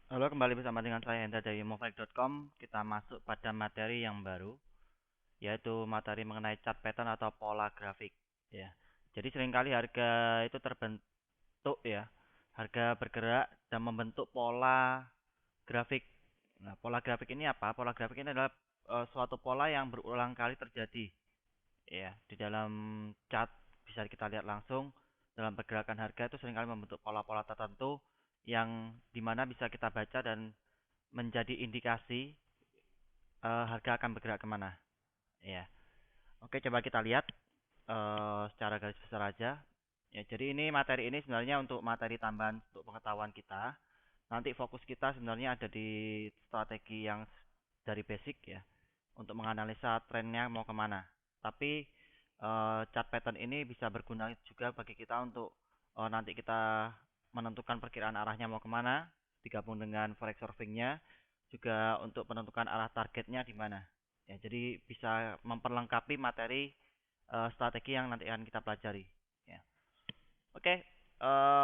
Halo, kembali bersama dengan saya Hendra dari Mofile.com. Kita masuk pada materi yang baru, yaitu materi mengenai chart pattern atau pola grafik. Ya, jadi seringkali harga itu terbentuk ya, harga bergerak dan membentuk pola grafik. Nah, pola grafik ini apa? Pola grafik ini adalah suatu pola yang berulang kali terjadi. Ya, di dalam chart bisa kita lihat langsung dalam pergerakan harga itu seringkali membentuk pola-pola tertentu yang dimana bisa kita baca dan menjadi indikasi harga akan bergerak kemana. Ya, oke, coba kita lihat secara garis besar aja. Ya, jadi ini materi ini sebenarnya untuk materi tambahan untuk pengetahuan kita. Nanti fokus kita sebenarnya ada di strategi yang dari basic ya, untuk menganalisa trennya mau kemana. Tapi chart pattern ini bisa berguna juga bagi kita untuk nanti kita menentukan perkiraan arahnya mau kemana, digabung dengan forex surfingnya, juga untuk menentukan arah targetnya di mana. Ya, jadi bisa memperlengkapi materi strategi yang nanti akan kita pelajari. Ya. Oke,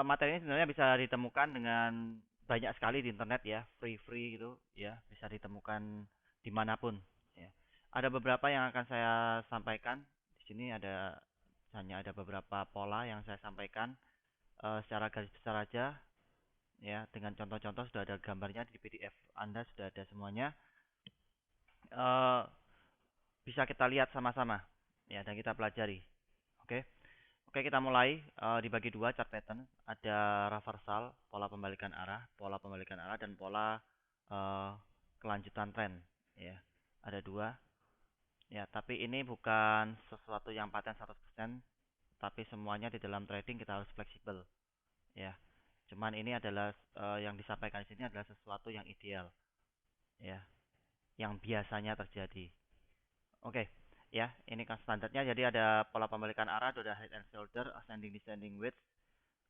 materi ini sebenarnya bisa ditemukan dengan banyak sekali di internet ya, free gitu ya, bisa ditemukan dimanapun. Ya. Ada beberapa yang akan saya sampaikan. Di sini hanya ada beberapa pola yang saya sampaikan secara garis besar aja ya, dengan contoh-contoh sudah ada gambarnya di PDF Anda sudah ada semuanya. Eh, Bisa kita lihat sama-sama ya dan kita pelajari. Oke. Oke, kita mulai dibagi dua chart pattern. Ada reversal, pola pembalikan arah dan pola eh, kelanjutan tren. Ya, ada dua. Ya, tapi ini bukan sesuatu yang paten 100%, tapi semuanya di dalam trading kita harus fleksibel. Ya, cuman ini adalah yang disampaikan di sini adalah sesuatu yang ideal. Ya, yang biasanya terjadi. Oke, ya, ini kan standarnya. Jadi ada pola pembalikan arah, ada head and shoulder, ascending descending wedge,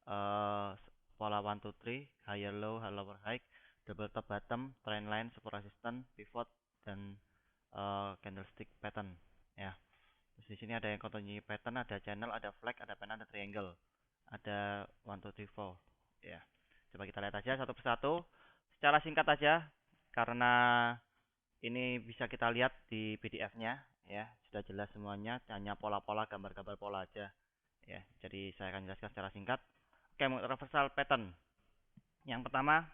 eh pola 1 2 3, higher low, lower high, double top bottom, trend line, support resistance, pivot dan candlestick pattern ya. Terus di sini ada yang continue pattern, ada channel, ada flag, ada pen, ada triangle. Ada 1 2 3 4 ya. Coba kita lihat aja satu persatu secara singkat aja karena ini bisa kita lihat di PDF-nya ya. Sudah jelas semuanya, hanya pola-pola, gambar-gambar pola aja ya. Jadi saya akan jelaskan secara singkat. Oke, reversal pattern. Yang pertama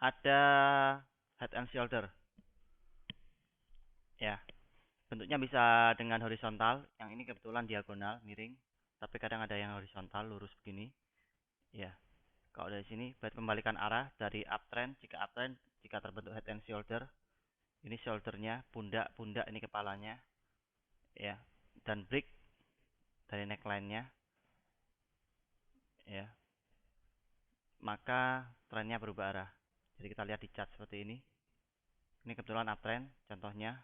ada head and shoulder. Ya, bentuknya bisa dengan horizontal. Yang ini kebetulan diagonal, miring. Tapi kadang ada yang horizontal, lurus begini. Ya, kalau dari sini berarti pembalikan arah dari uptrend. Jika uptrend, jika terbentuk head and shoulder, ini shouldernya, pundak ini kepalanya. Ya, dan break dari neckline-nya. Ya, maka trennya berubah arah. Jadi kita lihat di chart seperti ini. Ini kebetulan uptrend, contohnya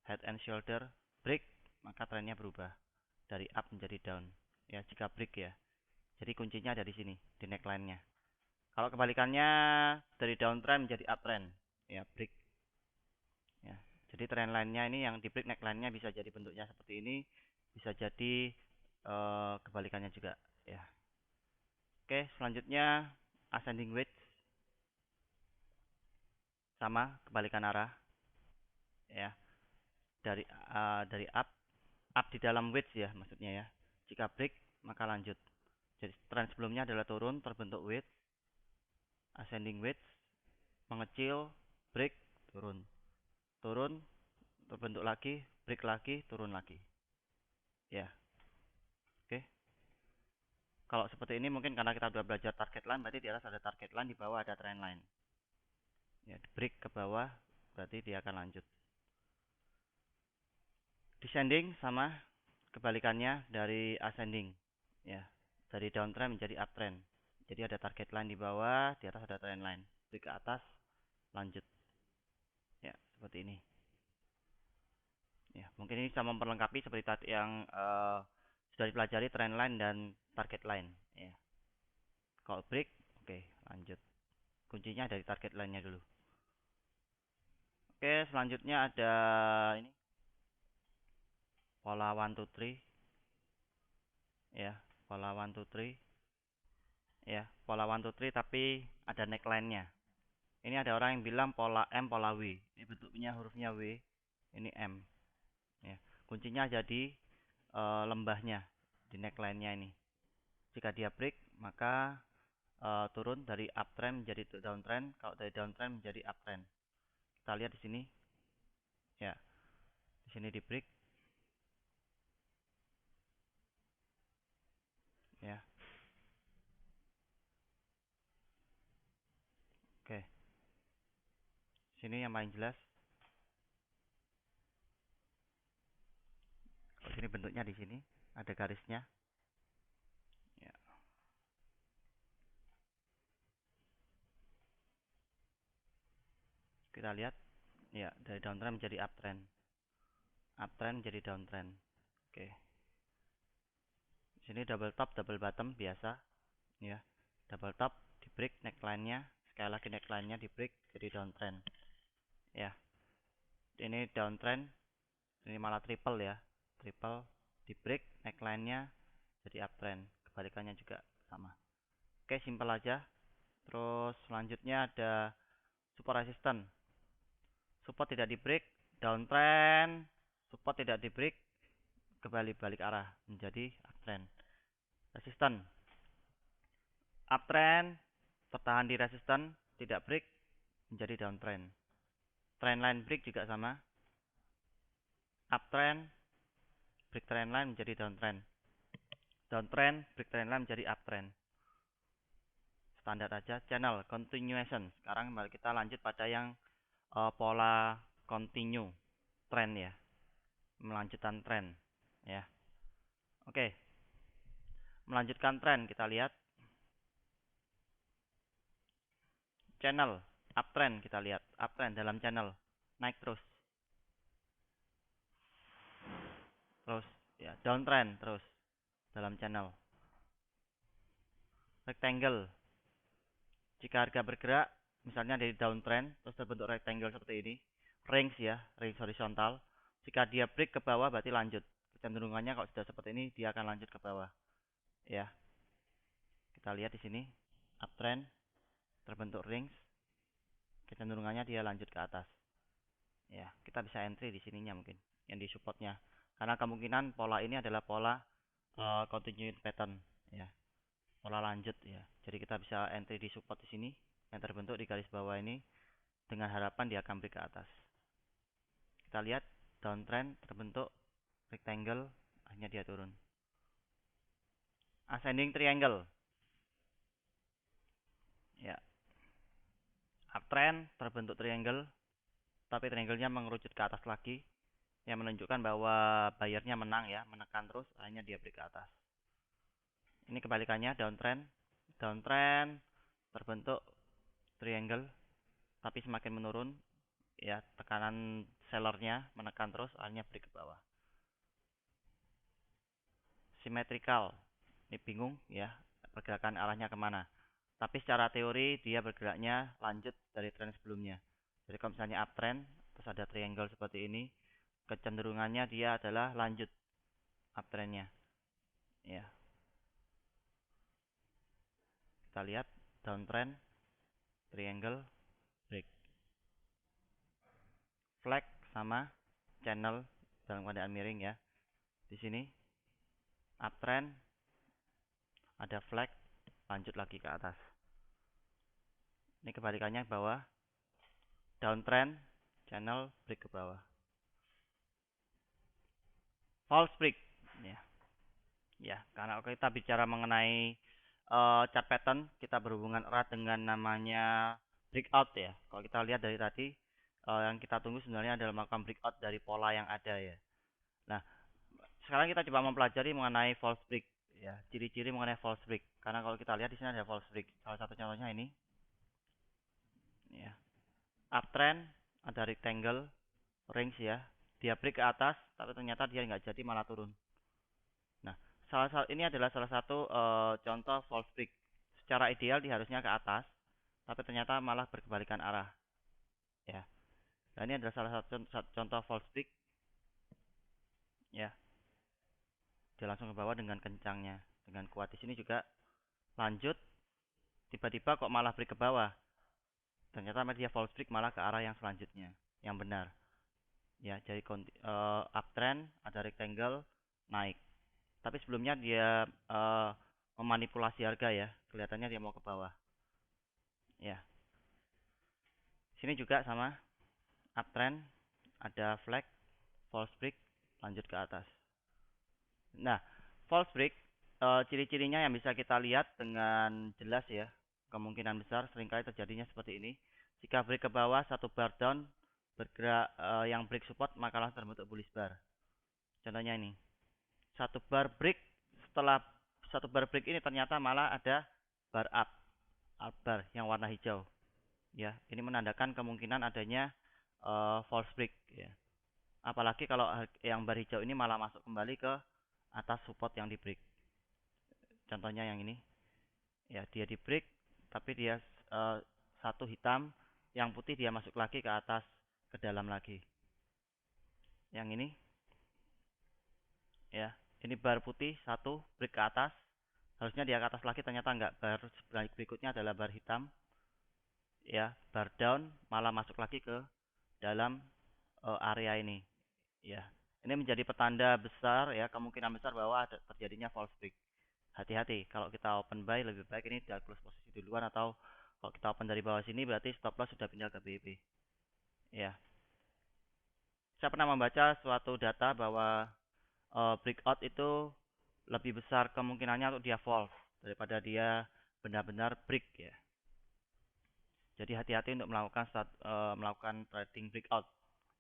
head and shoulder break, maka trennya berubah dari up menjadi down. Ya, jika break ya. Jadi kuncinya ada di sini, di neckline-nya. Kalau kebalikannya dari downtrend menjadi uptrend, ya break. Ya. Jadi trend line-nya ini yang di break neckline-nya bisa jadi bentuknya seperti ini, bisa jadi kebalikannya juga. Ya. Oke, selanjutnya ascending wedge sama kebalikan arah. Ya, dari up di dalam wedge ya maksudnya ya. Jika break maka lanjut. Jadi tren sebelumnya adalah turun, terbentuk wedge, ascending wedge, mengecil, break, turun, turun, terbentuk lagi, break lagi, turun lagi. Ya, oke. Kalau seperti ini mungkin karena kita sudah belajar target line, berarti di atas ada target line, di bawah ada trend line. Ya, break ke bawah, berarti dia akan lanjut. Descending sama kebalikannya dari ascending. Ya, dari downtrend menjadi uptrend. Jadi ada target line di bawah, di atas ada trend line. Break ke atas, lanjut. Ya, seperti ini. Ya, mungkin ini bisa memperlengkapi seperti tadi yang sudah dipelajari trend line dan target line. Ya, kalau break, oke, lanjut. Kuncinya dari target line-nya dulu. Oke, selanjutnya ada ini pola 1 2 3 ya, pola 1 2 3. ya, pola 1 2 3 tapi ada neckline-nya. Ini ada orang yang bilang pola M, pola W. Ini bentuknya hurufnya W, ini M. Ya, kuncinya jadi lembahnya di neckline-nya ini. Jika dia break, maka turun dari uptrend menjadi downtrend. Kalau dari downtrend menjadi uptrend. Kita lihat di sini. Ya, di sini di break. Ya, oke. Sini yang paling jelas. Kalau sini bentuknya di sini ada garisnya. Ya. Kita lihat, ya dari downtrend menjadi uptrend, uptrend menjadi downtrend. Oke. Sini double top, double bottom biasa, ya. Double top di break neckline-nya, sekali lagi neckline-nya di break jadi downtrend. Ya. Ini downtrend, ini malah triple ya. Triple di break neckline-nya jadi uptrend. Kebalikannya juga sama. Oke, simpel aja. Terus selanjutnya ada support resistance. Support tidak di break, downtrend. Support tidak di break, kembali balik arah menjadi uptrend. Resistance uptrend, tertahan di resistance, tidak break menjadi downtrend. Trendline break juga sama. Uptrend, break trendline menjadi downtrend. Downtrend, break trendline menjadi uptrend. Standar aja. Channel continuation. Sekarang mari kita lanjut pada yang pola continue trend ya. Melanjutkan trend ya. Oke. Melanjutkan trend kita lihat. Channel uptrend kita lihat. Uptrend dalam channel naik terus. Terus ya, downtrend terus dalam channel rectangle. Jika harga bergerak misalnya dari downtrend terus terbentuk rectangle seperti ini, range ya, range horizontal. Jika dia break ke bawah berarti lanjut. Kecenderungannya kalau sudah seperti ini dia akan lanjut ke bawah. Ya. Kita lihat di sini uptrend terbentuk range. Kecenderungannya dia lanjut ke atas. Ya, kita bisa entry di sininya mungkin yang di supportnya. Karena kemungkinan pola ini adalah pola continuing pattern ya. Pola lanjut ya. Jadi kita bisa entry di support di sini yang terbentuk di garis bawah ini dengan harapan dia akan break ke atas. Kita lihat downtrend terbentuk rectangle, akhirnya dia turun. Ascending triangle. Ya. Uptrend terbentuk triangle, tapi triangle-nya mengerucut ke atas lagi yang menunjukkan bahwa bayarnya menang ya, menekan terus, akhirnya dia break ke atas. Ini kebalikannya downtrend. Downtrend terbentuk triangle tapi semakin menurun ya, tekanan sellernya menekan terus, akhirnya break ke bawah. Symmetrical, ini bingung ya pergerakan arahnya kemana, tapi secara teori dia bergeraknya lanjut dari tren sebelumnya. Jadi kalau misalnya uptrend terus ada triangle seperti ini, kecenderungannya dia adalah lanjut uptrendnya ya. Kita lihat downtrend triangle break, flag sama channel dalam keadaan miring ya. Di sini uptrend ada flag lanjut lagi ke atas. Ini kebalikannya bawah, downtrend channel break ke bawah. False break ya. Ya, karena kita bicara mengenai chart pattern, kita berhubungan erat dengan namanya breakout ya. Kalau kita lihat dari tadi, yang kita tunggu sebenarnya adalah melakukan breakout dari pola yang ada ya. Nah, sekarang kita coba mempelajari mengenai false break ya, ciri-ciri mengenai false break. Karena kalau kita lihat di sini ada false break. Salah satu contohnya ini. Ya. Uptrend ada rectangle range ya. Dia break ke atas, tapi ternyata dia nggak jadi malah turun. Nah, ini adalah salah satu contoh false break. Secara ideal dia harusnya ke atas, tapi ternyata malah berkebalikan arah. Ya. Nah, ini adalah salah satu contoh false break. Ya. Dia langsung ke bawah dengan kencangnya, dengan kuat. Di sini juga lanjut tiba-tiba kok malah break ke bawah. Ternyata dia false break malah ke arah yang selanjutnya, yang benar. Ya, jadi uptrend, ada rectangle, naik. Tapi sebelumnya dia memanipulasi harga ya, kelihatannya dia mau ke bawah. Ya, sini juga sama, uptrend, ada flag, false break, lanjut ke atas. Nah, false break ciri-cirinya yang bisa kita lihat dengan jelas ya, kemungkinan besar seringkali terjadinya seperti ini. Jika break ke bawah satu bar down bergerak yang break support maka langsung terbentuk bullish bar. Contohnya ini, satu bar break, setelah satu bar break ini ternyata malah ada bar up bar yang warna hijau. Ya, ini menandakan kemungkinan adanya false break ya. Apalagi kalau yang bar hijau ini malah masuk kembali ke atas support yang di break. Contohnya yang ini. Ya, dia di break tapi dia satu hitam, yang putih dia masuk lagi ke atas, ke dalam lagi. Yang ini. Ya, ini bar putih satu break ke atas. Harusnya dia ke atas lagi, ternyata enggak. Bar berikutnya adalah bar hitam. Ya, bar down malah masuk lagi ke dalam area ini. Ya, ini menjadi petanda besar ya, kemungkinan besar bahwa ada terjadinya false break. Hati-hati kalau kita open buy, lebih baik ini dia close posisi duluan, atau kalau kita open dari bawah sini berarti stop loss sudah pindah ke BB. Ya, saya pernah membaca suatu data bahwa breakout itu lebih besar kemungkinannya untuk dia fall daripada dia benar-benar break ya. Jadi hati-hati untuk melakukan trading breakout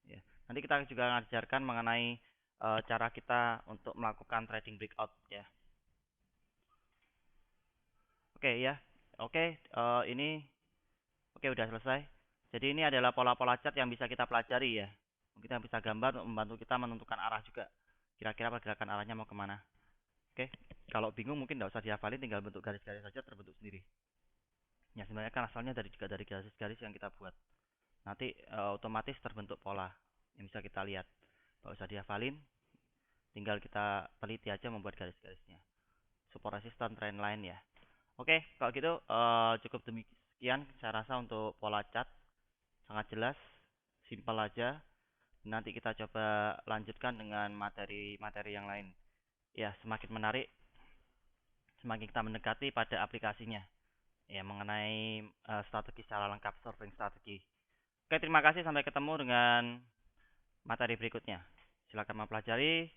ya. Nanti kita juga mengajarkan mengenai cara kita untuk melakukan trading breakout ya. Oke ya. Oke, ini oke udah selesai. Jadi ini adalah pola-pola chart yang bisa kita pelajari ya. Kita bisa gambar untuk membantu kita menentukan arah juga. Kira-kira pergerakan arahnya mau kemana. Oke, kalau bingung mungkin tidak usah dihafalin, tinggal bentuk garis-garis saja terbentuk sendiri. Ya sebenarnya kan asalnya juga dari garis-garis yang kita buat. Nanti otomatis terbentuk pola yang bisa kita lihat. Tidak usah dihafalin, tinggal kita teliti aja membuat garis-garisnya. Support resistance trendline ya. Oke, kalau gitu cukup demikian saya rasa untuk pola chart. Sangat jelas, simpel aja. Nanti kita coba lanjutkan dengan materi-materi yang lain. Ya, semakin menarik, semakin kita mendekati pada aplikasinya. Ya, mengenai strategi secara lengkap, surfing strategi. Oke, terima kasih. Sampai ketemu dengan materi berikutnya. Silakan mempelajari.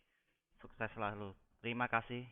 Sukses selalu. Terima kasih.